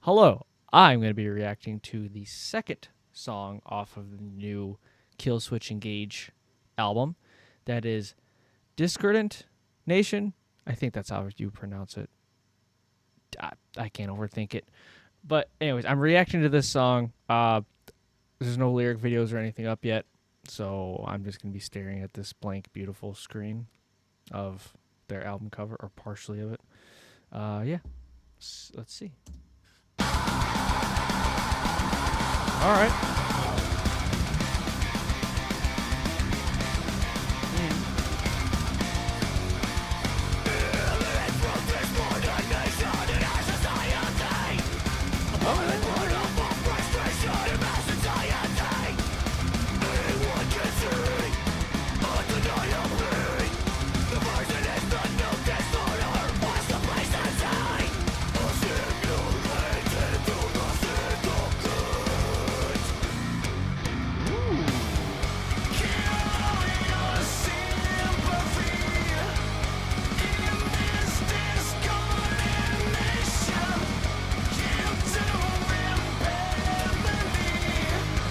Hello, I'm going to be reacting to the second song off of the new Killswitch Engage album. That is Discordant Nation. I think that's how you pronounce it. I can't overthink it. But anyways, I'm reacting to this song. There's no lyric videos or anything up yet, so I'm just going to be staring at this blank, beautiful screen of their album cover, or partially of it. Yeah, let's see. All right.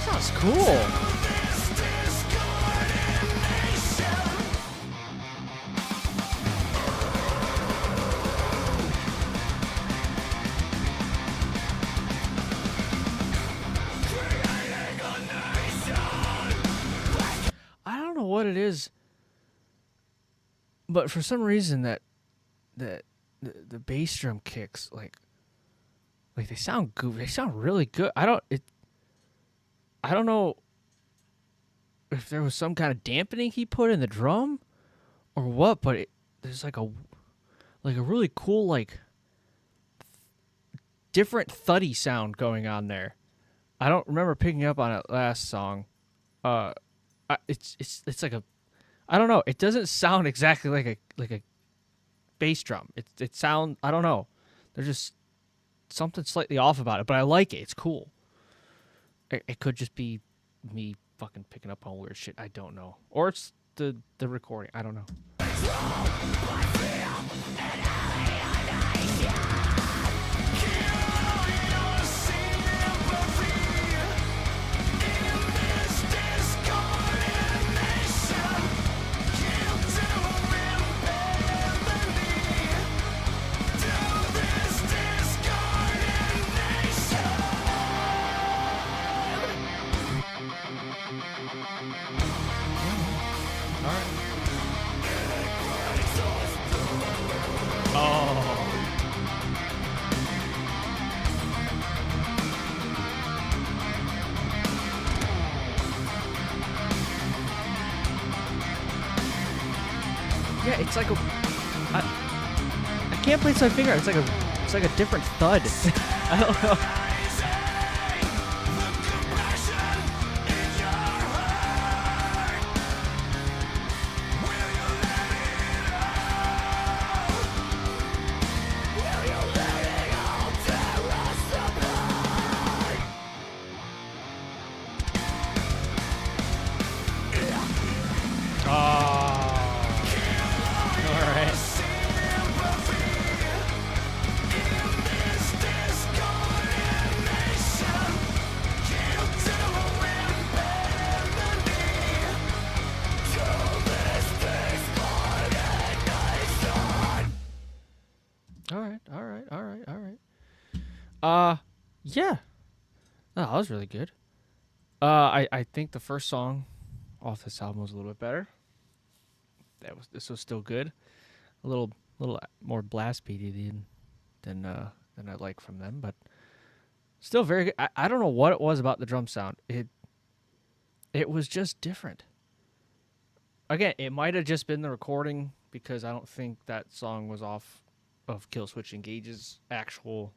Sounds cool. I don't know what it is, but for some reason the bass drum kicks like they sound good. They sound really good. I don't know if there was some kind of dampening he put in the drum or what, but there's like a really cool different thuddy sound going on there. I don't remember picking up on it last song. It's like a, I don't know. It doesn't sound exactly like a bass drum. It sound, I don't know. There's just something slightly off about it, but I like it. It's cool. It could just be me fucking picking up on weird shit. I don't know, or it's the recording. I don't know. Yeah, it's like I can't place my finger. It's like a different thud. I don't know. All right. Yeah. Oh, that was really good. I think the first song off this album was a little bit better. This was still good. A little more blast beaty than I like from them, but still very good. I don't know what it was about the drum sound. It was just different. Again, it might have just been the recording because I don't think that song was off of Killswitch Engage's actual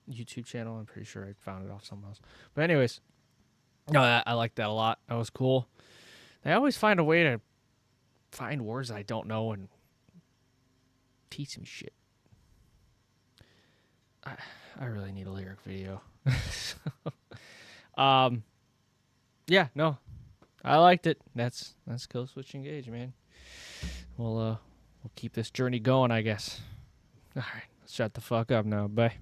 YouTube channel. I'm pretty sure I found it off somewhere else. But anyways, no, I like that a lot. That was cool. They always find a way to find words I don't know and teach me shit. I really need a lyric video. Yeah, no, I liked it. That's Killswitch Engage, man. We'll keep this journey going, I guess. All right, let's shut the fuck up now. Bye.